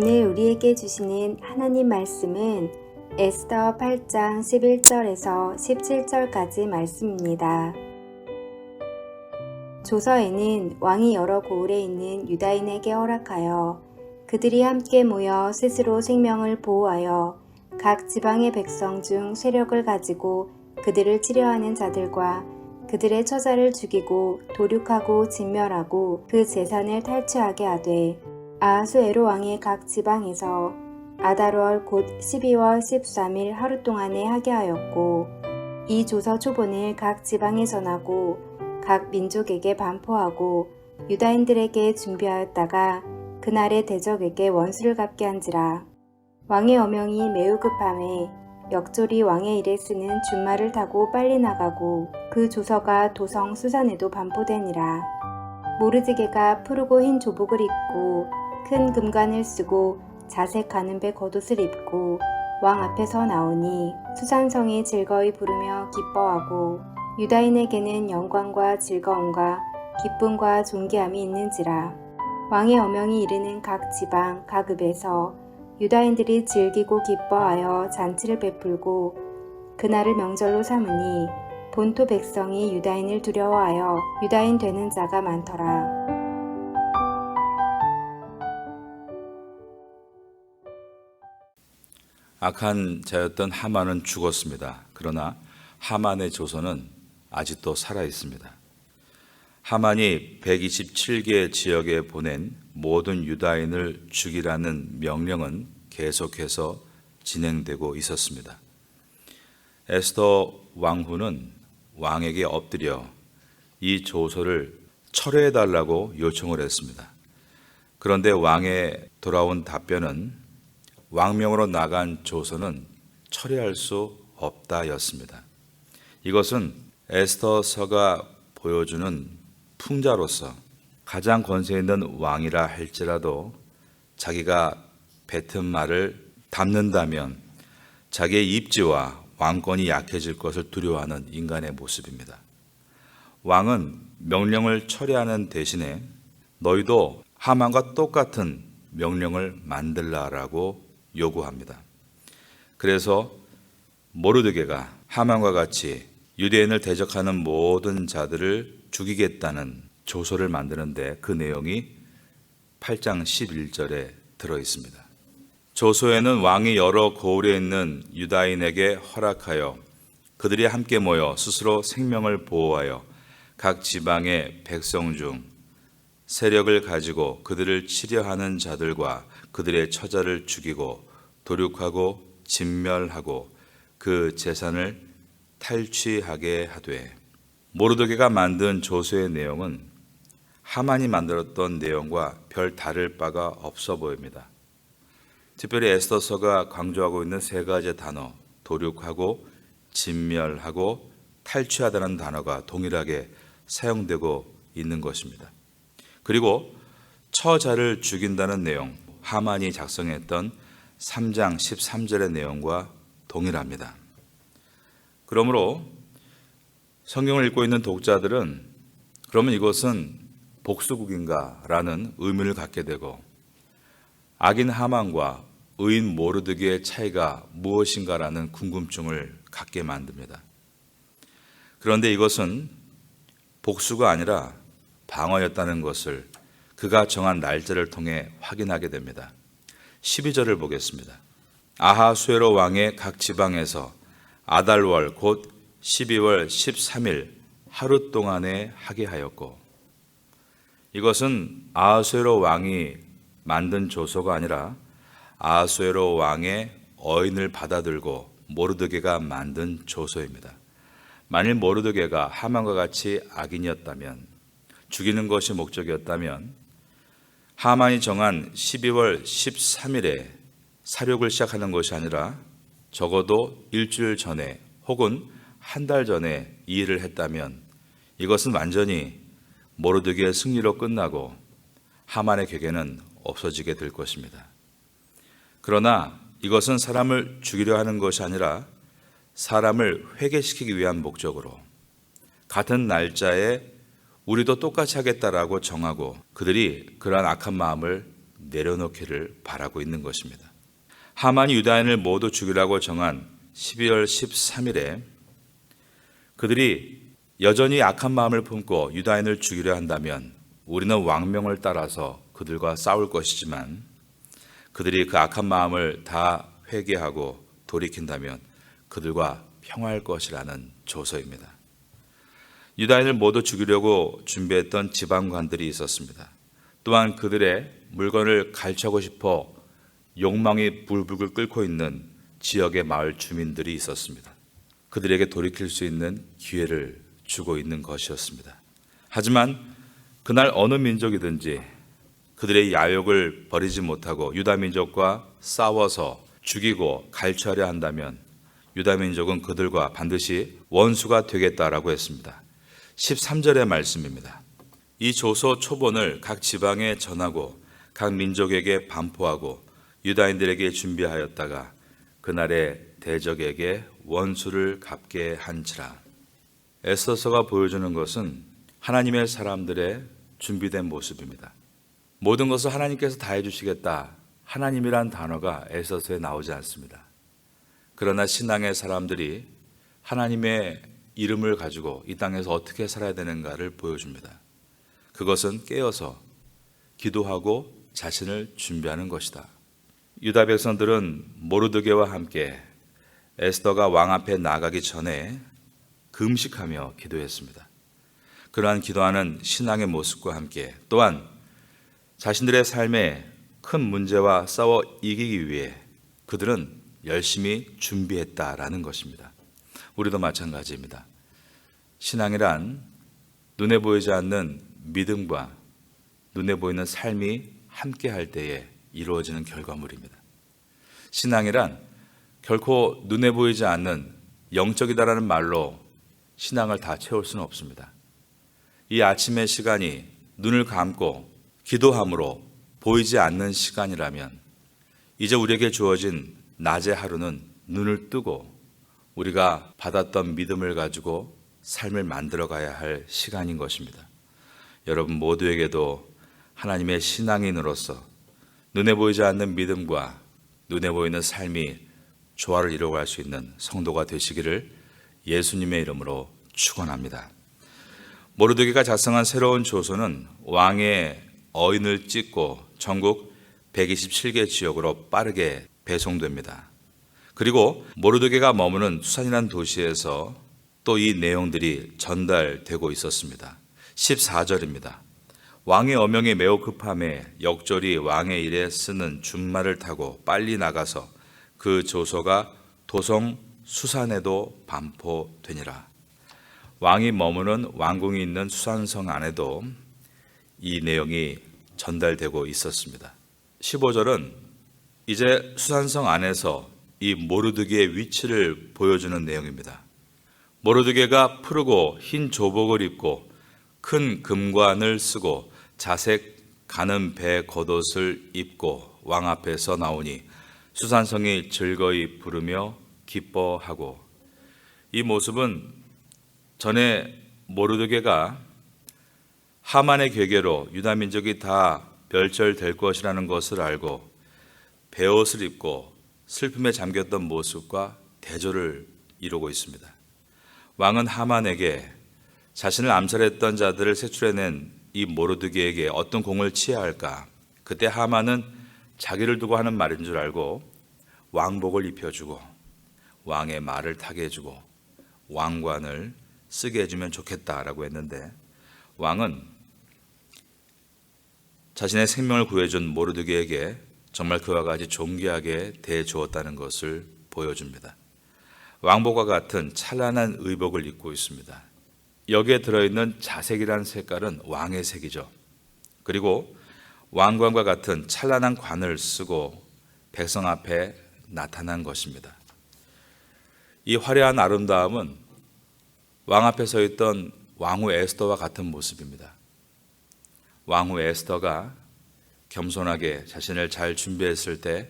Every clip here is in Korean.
오늘 우리에게 주시는 하나님 말씀은 에스더 8장 11절에서 17절까지 말씀입니다. 조서에는 왕이 여러 고을에 있는 유다인에게 허락하여 그들이 함께 모여 스스로 생명을 보호하여 각 지방의 백성 중 세력을 가지고 그들을 치려하는 자들과 그들의 처자를 죽이고 도륙하고 진멸하고 그 재산을 탈취하게 하되 아하수에로 왕의 각 지방에서 아달월 곧 12월 13일 하루 동안에 하게 하였고 이 조서 초본을 각 지방에 전하고 각 민족에게 반포하고 유다인들에게 준비하였다가 그날의 대적에게 원수를 갚게 한지라. 왕의 어명이 매우 급함에 역졸이 왕의 일에 쓰는 준말을 타고 빨리 나가고 그 조서가 도성 수산에도 반포되니라. 모르드게가 푸르고 흰 조복을 입고 큰 금관을 쓰고 자색 가는배 겉옷을 입고 왕 앞에 서 나오니 수산성이 즐거이 부르며 기뻐하고 유다인에게는 영광과 즐거움과 기쁨과 존귀함이 있는지라. 왕의 어명이 이르는 각 지방 각 읍에서 유다인들이 즐기고 기뻐하여 잔치를 베풀고 그날을 명절로 삼으니 본토 백성이 유다인을 두려워하여 유다인 되는 자가 많더라. 악한 자였던 하만은 죽었습니다. 그러나 하만의 조선은 아직도 살아 있습니다. 하만이 127개 지역에 보낸 모든 유다인을 죽이라는 명령은 계속해서 진행되고 있었습니다. 에스더 왕후는 왕에게 엎드려 이 조서를 철회해달라고 요청을 했습니다. 그런데 왕의 돌아온 답변은 왕명으로 나간 조서는 철회할 수 없다였습니다. 이것은 에스더서가 보여주는 풍자로서 가장 권세 있는 왕이라 할지라도 자기가 뱉은 말을 담는다면 자기의 입지와 왕권이 약해질 것을 두려워하는 인간의 모습입니다. 왕은 명령을 철회하는 대신에 너희도 하만과 똑같은 명령을 만들라라고 요구합니다. 그래서 모르드게가 하만과 같이 유대인을 대적하는 모든 자들을 죽이겠다는 조서를 만드는데 그 내용이 8장 11절에 들어 있습니다. 조서에는 왕이 여러 고을에 있는 유다인에게 허락하여 그들이 함께 모여 스스로 생명을 보호하여 각 지방의 백성 중 세력을 가지고 그들을 치려하는 자들과 그들의 처자를 죽이고 도륙하고 진멸하고 그 재산을 탈취하게 하되. 모르드게가 만든 조서의 내용은 하만이 만들었던 내용과 별 다를 바가 없어 보입니다. 특별히 에스더서가 강조하고 있는 세 가지 단어, 도륙하고 진멸하고 탈취하다는 단어가 동일하게 사용되고 있는 것입니다. 그리고 처자를 죽인다는 내용, 하만이 작성했던 3장 13절의 내용과 동일합니다. 그러므로 성경을 읽고 있는 독자들은 그러면 이것은 복수국인가 라는 의문을 갖게 되고 악인 하만과 의인 모르드게의 차이가 무엇인가 라는 궁금증을 갖게 만듭니다. 그런데 이것은 복수가 아니라 방어였다는 것을 그가 정한 날짜를 통해 확인하게 됩니다. 12절을 보겠습니다. 아하수에로 왕의 각 지방에서 아달월 곧 12월 13일 하루 동안에 하게 하였고, 이것은 아하수에로 왕이 만든 조서가 아니라 아하수에로 왕의 어인을 받아들고 모르드게가 만든 조서입니다. 만일 모르드게가 하만과 같이 악인이었다면, 죽이는 것이 목적이었다면 하만이 정한 12월 13일에 사륙을 시작하는 것이 아니라 적어도 일주일 전에 혹은 한 달 전에 이 일을 했다면 이것은 완전히 모르드게의 승리로 끝나고 하만의 궤계는 없어지게 될 것입니다. 그러나 이것은 사람을 죽이려 하는 것이 아니라 사람을 회개시키기 위한 목적으로 같은 날짜에 우리도 똑같이 하겠다라고 정하고 그들이 그러한 악한 마음을 내려놓기를 바라고 있는 것입니다. 하만이 유다인을 모두 죽이라고 정한 12월 13일에 그들이 여전히 악한 마음을 품고 유다인을 죽이려 한다면 우리는 왕명을 따라서 그들과 싸울 것이지만 그들이 그 악한 마음을 다 회개하고 돌이킨다면 그들과 평화할 것이라는 조서입니다. 유다인을 모두 죽이려고 준비했던 지방관들이 있었습니다. 또한 그들의 물건을 갈취하고 싶어 욕망이 불불 끓고 있는 지역의 마을 주민들이 있었습니다. 그들에게 돌이킬 수 있는 기회를 주고 있는 것이었습니다. 하지만 그날 어느 민족이든지 그들의 야욕을 버리지 못하고 유다 민족과 싸워서 죽이고 갈취하려 한다면 유다 민족은 그들과 반드시 원수가 되겠다라고 했습니다. 13절의 말씀입니다. 이 조서 초본을 각 지방에 전하고 각 민족에게 반포하고 유다인들에게 준비하였다가 그날의 대적에게 원수를 갚게 한지라. 에스더서가 보여주는 것은 하나님의 사람들의 준비된 모습입니다. 모든 것을 하나님께서 다 해주시겠다. 하나님이란 단어가 에스더서에 나오지 않습니다. 그러나 신앙의 사람들이 하나님의 이름을 가지고 이 땅에서 어떻게 살아야 되는가를 보여줍니다. 그것은 깨어서 기도하고 자신을 준비하는 것이다. 유다 백성들은 모르드게와 함께 에스더가 왕 앞에 나가기 전에 금식하며 기도했습니다. 그러한 기도하는 신앙의 모습과 함께 또한 자신들의 삶에 큰 문제와 싸워 이기기 위해 그들은 열심히 준비했다라는 것입니다. 우리도 마찬가지입니다. 신앙이란 눈에 보이지 않는 믿음과 눈에 보이는 삶이 함께 할 때에 이루어지는 결과물입니다. 신앙이란 결코 눈에 보이지 않는 영적이다라는 말로 신앙을 다 채울 수는 없습니다. 이 아침의 시간이 눈을 감고 기도함으로 보이지 않는 시간이라면 이제 우리에게 주어진 낮의 하루는 눈을 뜨고 우리가 받았던 믿음을 가지고 삶을 만들어 가야 할 시간인 것입니다. 여러분 모두에게도 하나님의 신앙인으로서 눈에 보이지 않는 믿음과 눈에 보이는 삶이 조화를 이루어갈 수 있는 성도가 되시기를 예수님의 이름으로 축원합니다. 모르드게가 작성한 새로운 조서는 왕의 어인을 찍고 전국 127개 지역으로 빠르게 배송됩니다. 그리고 모르드게가 머무는 수산이라는 도시에서 또 이 내용들이 전달되고 있었습니다. 14절입니다. 왕의 어명이 매우 급함에 역졸이 왕의 일에 쓰는 준말을 타고 빨리 나가서 그 조서가 도성 수산에도 반포되니라. 왕이 머무는 왕궁이 있는 수산성 안에도 이 내용이 전달되고 있었습니다. 15절은 이제 수산성 안에서 이 모르드게의 위치를 보여주는 내용입니다. 모르드게가 푸르고 흰 조복을 입고 큰 금관을 쓰고 자색 가는 배 겉옷을 입고 왕 앞에서 나오니 수산성이 즐거이 부르며 기뻐하고. 이 모습은 전에 모르드게가 하만의 괴계로 유다 민족이 다 멸절될 것이라는 것을 알고 베옷을 입고 슬픔에 잠겼던 모습과 대조를 이루고 있습니다. 왕은 하만에게 자신을 암살했던 자들을 색출해낸 이 모르드게에게 어떤 공을 치해야 할까? 그때 하만은 자기를 두고 하는 말인 줄 알고 왕복을 입혀주고 왕의 말을 타게 해주고 왕관을 쓰게 해주면 좋겠다라고 했는데 왕은 자신의 생명을 구해준 모르드게에게 정말 그와 같이 존귀하게 대해주었다는 것을 보여줍니다. 왕복과 같은 찬란한 의복을 입고 있습니다. 여기에 들어있는 자색이라는 색깔은 왕의 색이죠. 그리고 왕관과 같은 찬란한 관을 쓰고 백성 앞에 나타난 것입니다. 이 화려한 아름다움은 왕 앞에 서 있던 왕후 에스더와 같은 모습입니다. 왕후 에스더가 겸손하게 자신을 잘 준비했을 때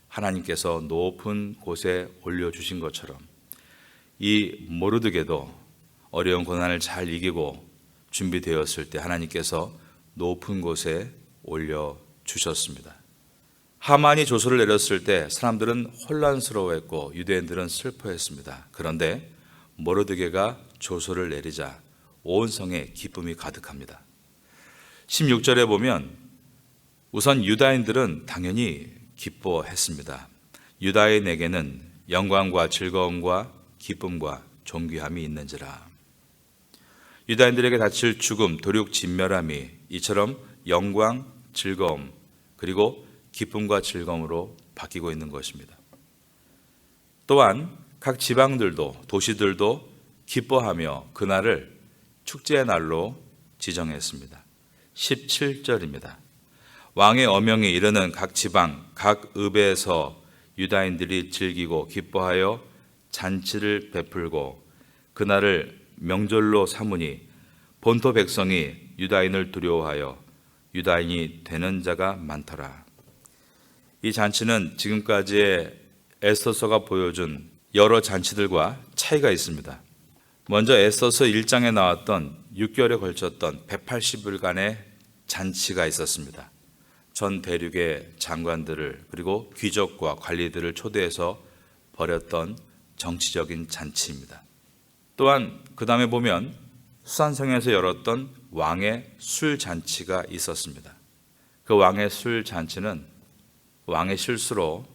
하나님께서 높은 곳에 올려주신 것처럼 이 모르드게도 어려운 고난을 잘 이기고 준비되었을 때 하나님께서 높은 곳에 올려주셨습니다. 하만이 조서를 내렸을 때 사람들은 혼란스러워했고 유대인들은 슬퍼했습니다. 그런데 모르드게가 조서를 내리자 온 성에 기쁨이 가득합니다. 16절에 보면 우선 유다인들은 당연히 기뻐했습니다. 유다인에게는 영광과 즐거움과 기쁨과 존귀함이 있는지라. 유다인들에게 닥칠 죽음, 도륙, 진멸함이 이처럼 영광, 즐거움, 그리고 기쁨과 즐거움으로 바뀌고 있는 것입니다. 또한 각 지방들도 도시들도 기뻐하며 그날을 축제의 날로 지정했습니다. 17절입니다. 왕의 어명에 이르는 각 지방, 각 읍에서 유다인들이 즐기고 기뻐하여 잔치를 베풀고 그날을 명절로 삼으니 본토 백성이 유다인을 두려워하여 유다인이 되는 자가 많더라. 이 잔치는 지금까지의 에스더서가 보여준 여러 잔치들과 차이가 있습니다. 먼저 에스더서 1장에 나왔던 6개월에 걸쳤던 180일간의 잔치가 있었습니다. 전 대륙의 장관들을 그리고 귀족과 관리들을 초대해서 벌였던 정치적인 잔치입니다. 또한 그 다음에 보면 수산성에서 열었던 왕의 술 잔치가 있었습니다. 그 왕의 술 잔치는 왕의 실수로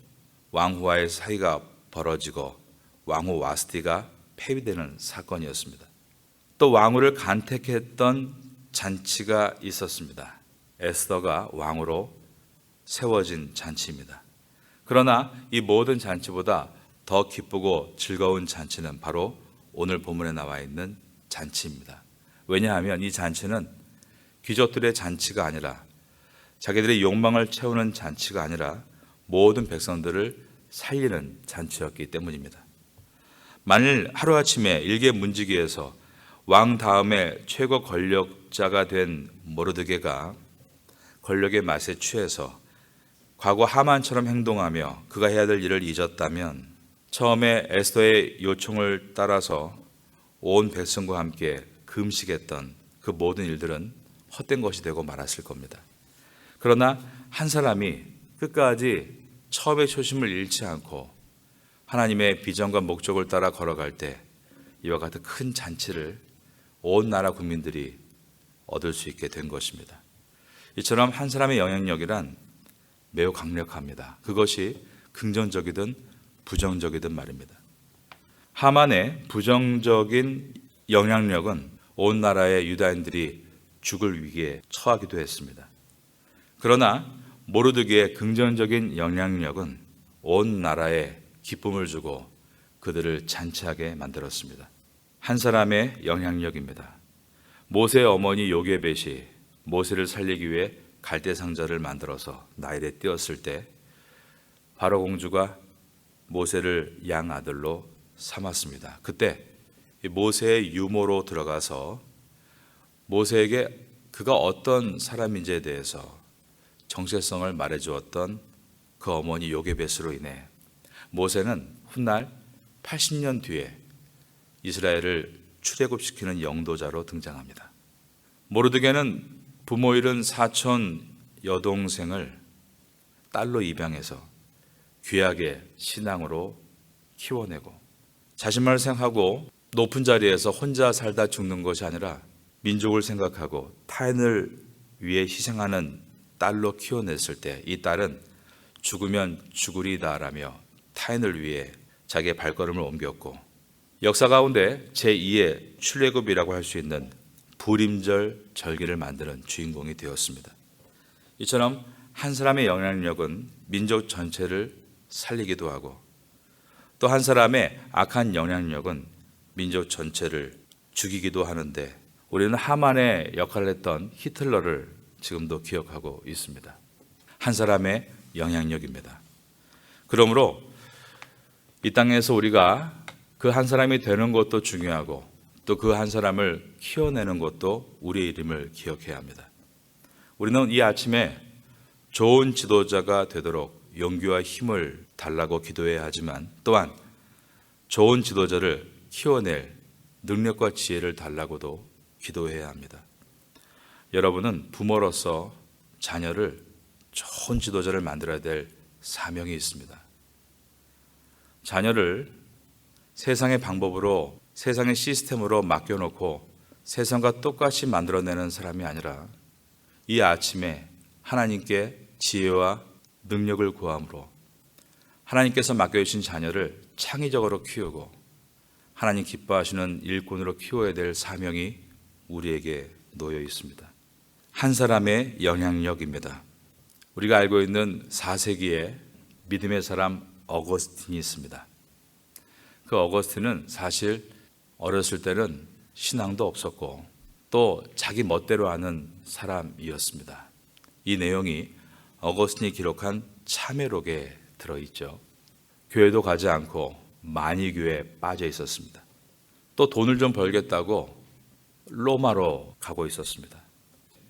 왕후와의 사이가 벌어지고 왕후 와스티가 폐위되는 사건이었습니다. 또 왕후를 간택했던 잔치가 있었습니다. 에스더가 왕으로 세워진 잔치입니다. 그러나 이 모든 잔치보다 더 기쁘고 즐거운 잔치는 바로 오늘 본문에 나와 있는 잔치입니다. 왜냐하면 이 잔치는 귀족들의 잔치가 아니라 자기들의 욕망을 채우는 잔치가 아니라 모든 백성들을 살리는 잔치였기 때문입니다. 만일 하루아침에 일개 문지기에서 왕 다음에 최고 권력자가 된 모르드게가 권력의 맛에 취해서 과거 하만처럼 행동하며 그가 해야 될 일을 잊었다면 처음에 에스더의 요청을 따라서 온 백성과 함께 금식했던 그 모든 일들은 헛된 것이 되고 말았을 겁니다. 그러나 한 사람이 끝까지 처음의 초심을 잃지 않고 하나님의 비전과 목적을 따라 걸어갈 때 이와 같은 큰 잔치를 온 나라 국민들이 얻을 수 있게 된 것입니다. 이처럼 한 사람의 영향력이란 매우 강력합니다. 그것이 긍정적이든 부정적이든 말입니다. 하만의 부정적인 영향력은 온 나라의 유다인들이 죽을 위기에 처하기도 했습니다. 그러나 모르드게의 긍정적인 영향력은 온 나라에 기쁨을 주고 그들을 잔치하게 만들었습니다. 한 사람의 영향력입니다. 모세의 어머니 요게벳이 모세를 살리기 위해 갈대 상자를 만들어서 나일에 띄었을 때 바로 공주가 모세를 양아들로 삼았습니다. 그때 모세의 유모로 들어가서 모세에게 그가 어떤 사람인지에 대해서 정체성을 말해주었던 그 어머니 요게벳으로 인해 모세는 훗날 80년 뒤에 이스라엘을 출애굽시키는 영도자로 등장합니다. 모르드게는 부모 잃은 사촌 여동생을 딸로 입양해서 귀하게 신앙으로 키워내고 자신만을 생각하고 높은 자리에서 혼자 살다 죽는 것이 아니라 민족을 생각하고 타인을 위해 희생하는 딸로 키워냈을 때 이 딸은 죽으면 죽으리다라며 타인을 위해 자기의 발걸음을 옮겼고 역사 가운데 제2의 출애굽이라고 할 수 있는 불임절 절기를 만드는 주인공이 되었습니다. 이처럼 한 사람의 영향력은 민족 전체를 살리기도 하고 또 한 사람의 악한 영향력은 민족 전체를 죽이기도 하는데 우리는 하만의 역할을 했던 히틀러를 지금도 기억하고 있습니다. 한 사람의 영향력입니다. 그러므로 이 땅에서 우리가 그 한 사람이 되는 것도 중요하고 또 그 한 사람을 키워내는 것도 우리의 이름을 기억해야 합니다. 우리는 이 아침에 좋은 지도자가 되도록 용기와 힘을 달라고 기도해야 하지만 또한 좋은 지도자를 키워낼 능력과 지혜를 달라고도 기도해야 합니다. 여러분은 부모로서 자녀를 좋은 지도자를 만들어야 될 사명이 있습니다. 자녀를 세상의 방법으로, 세상의 시스템으로 맡겨놓고 세상과 똑같이 만들어내는 사람이 아니라 이 아침에 하나님께 지혜와 능력을 구함으로 하나님께서 맡겨주신 자녀를 창의적으로 키우고 하나님 기뻐하시는 일꾼으로 키워야 될 사명이 우리에게 놓여 있습니다. 한 사람의 영향력입니다. 우리가 알고 있는 4세기에 믿음의 사람 어거스틴이 있습니다. 그 어거스틴은 사실 어렸을 때는 신앙도 없었고 또 자기 멋대로 하는 사람이었습니다. 이 내용이 어거스틴이 기록한 참회록에 들어있죠. 교회도 가지 않고 만이교에 빠져 있었습니다. 또 돈을 좀 벌겠다고 로마로 가고 있었습니다.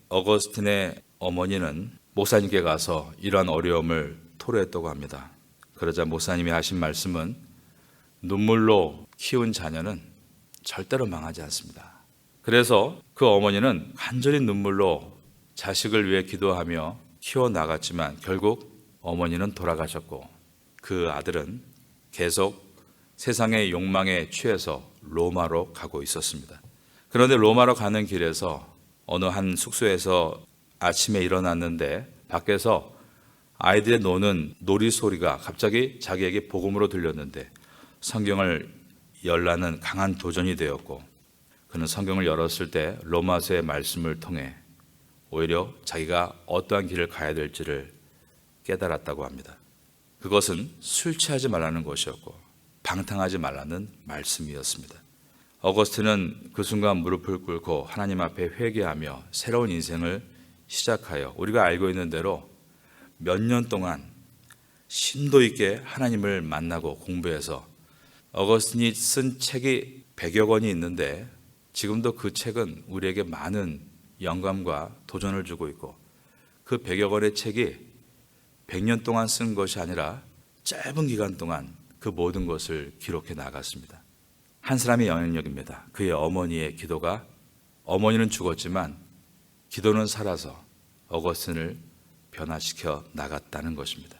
어거스틴의 어머니는 목사님께 가서 이러한 어려움을 토로했다고 합니다. 그러자 목사님이 하신 말씀은 눈물로 키운 자녀는 절대로 망하지 않습니다. 그래서 그 어머니는 간절히 눈물로 자식을 위해 기도하며 키워나갔지만 결국 어머니는 돌아가셨고 그 아들은 계속 세상의 욕망에 취해서 로마로 가고 있었습니다. 그런데 로마로 가는 길에서 어느 한 숙소에서 아침에 일어났는데 밖에서 아이들의 노는 놀이 소리가 갑자기 자기에게 복음으로 들렸는데 성경을 열라는 강한 도전이 되었고 그는 성경을 열었을 때 로마서의 말씀을 통해 오히려 자기가 어떠한 길을 가야 될지를 깨달았다고 합니다. 그것은 술 취하지 말라는 것이었고 방탕하지 말라는 말씀이었습니다. 어거스틴은 그 순간 무릎을 꿇고 하나님 앞에 회개하며 새로운 인생을 시작하여 우리가 알고 있는 대로 몇 년 동안 심도 있게 하나님을 만나고 공부해서 어거스틴이 쓴 책이 100여 권이 있는데 지금도 그 책은 우리에게 많은 영감과 도전을 주고 있고 그 100여 권의 책이 100년 동안 쓴 것이 아니라 짧은 기간 동안 그 모든 것을 기록해 나갔습니다. 한 사람의 영향력입니다. 그의 어머니의 기도가 어머니는 죽었지만 기도는 살아서 어거스틴을 변화시켜 나갔다는 것입니다.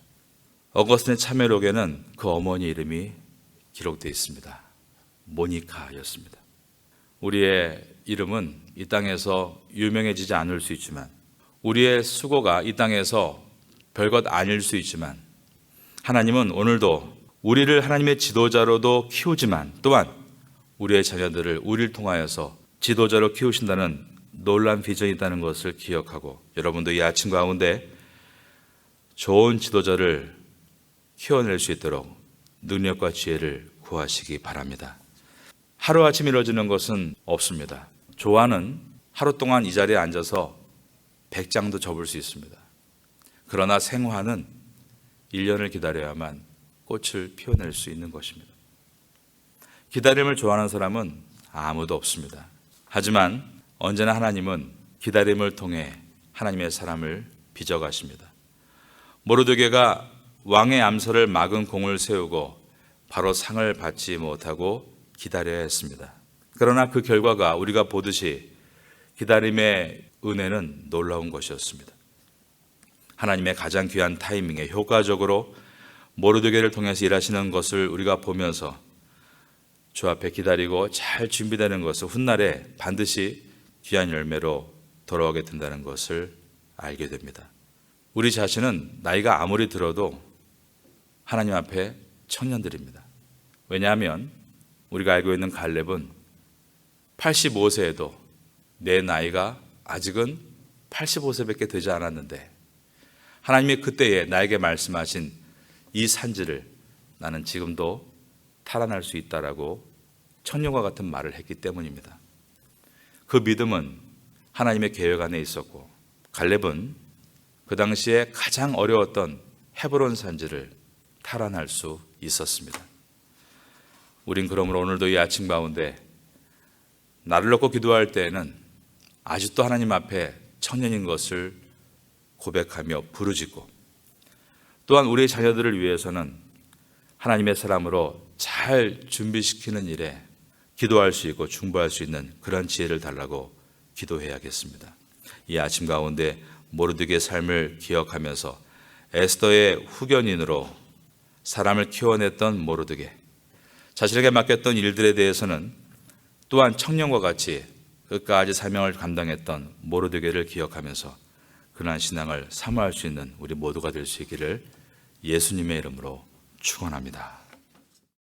어거스틴의 참회록에는 그 어머니 이름이 기록되어 있습니다. 모니카였습니다. 우리의 이름은 이 땅에서 유명해지지 않을 수 있지만 우리의 수고가 이 땅에서 별것 아닐 수 있지만 하나님은 오늘도 우리를 하나님의 지도자로도 키우지만 또한 우리의 자녀들을 우리를 통하여서 지도자로 키우신다는 놀라운 비전이 있다는 것을 기억하고 여러분도 이 아침 가운데 좋은 지도자를 키워낼 수 있도록 능력과 지혜를 구하시기 바랍니다. 하루아침 이루어지는 것은 없습니다. 조화는 하루 동안 이 자리에 앉아서 100장도 접을 수 있습니다. 그러나 생화는 1년을 기다려야만 꽃을 피워낼 수 있는 것입니다. 기다림을 좋아하는 사람은 아무도 없습니다. 하지만 언제나 하나님은 기다림을 통해 하나님의 사람을 빚어가십니다. 모르드게가 왕의 암살을 막은 공을 세우고 바로 상을 받지 못하고 기다려야 했습니다. 그러나 그 결과가 우리가 보듯이 기다림의 은혜는 놀라운 것이었습니다. 하나님의 가장 귀한 타이밍에 효과적으로 모르드게를 통해서 일하시는 것을 우리가 보면서 주 앞에 기다리고 잘 준비되는 것을 훗날에 반드시 귀한 열매로 돌아오게 된다는 것을 알게 됩니다. 우리 자신은 나이가 아무리 들어도 하나님 앞에 청년들입니다. 왜냐하면 우리가 알고 있는 갈렙은 85세에도 내 나이가 아직은 85세밖에 되지 않았는데 하나님이 그때에 나에게 말씀하신 이 산지를 나는 지금도 탈환할 수 있다라고 청년과 같은 말을 했기 때문입니다. 그 믿음은 하나님의 계획 안에 있었고 갈렙은 그 당시에 가장 어려웠던 헤브론 산지를 탈환할 수 있었습니다. 우린 그러므로 오늘도 이 아침 가운데 나를 놓고 기도할 때에는 아직도 하나님 앞에 청년인 것을 고백하며 부르짖고 또한 우리의 자녀들을 위해서는 하나님의 사람으로 잘 준비시키는 일에 기도할 수 있고 중보할 수 있는 그런 지혜를 달라고 기도해야겠습니다. 이 아침 가운데 모르드게의 삶을 기억하면서 에스더의 후견인으로 사람을 키워냈던 모르드게, 자신에게 맡겼던 일들에 대해서는 또한 청년과 같이 끝까지 사명을 감당했던 모르드게를 기억하면서 근한 신앙을 사모할 수 있는 우리 모두가 될 수 있기를 예수님의 이름으로 축원합니다.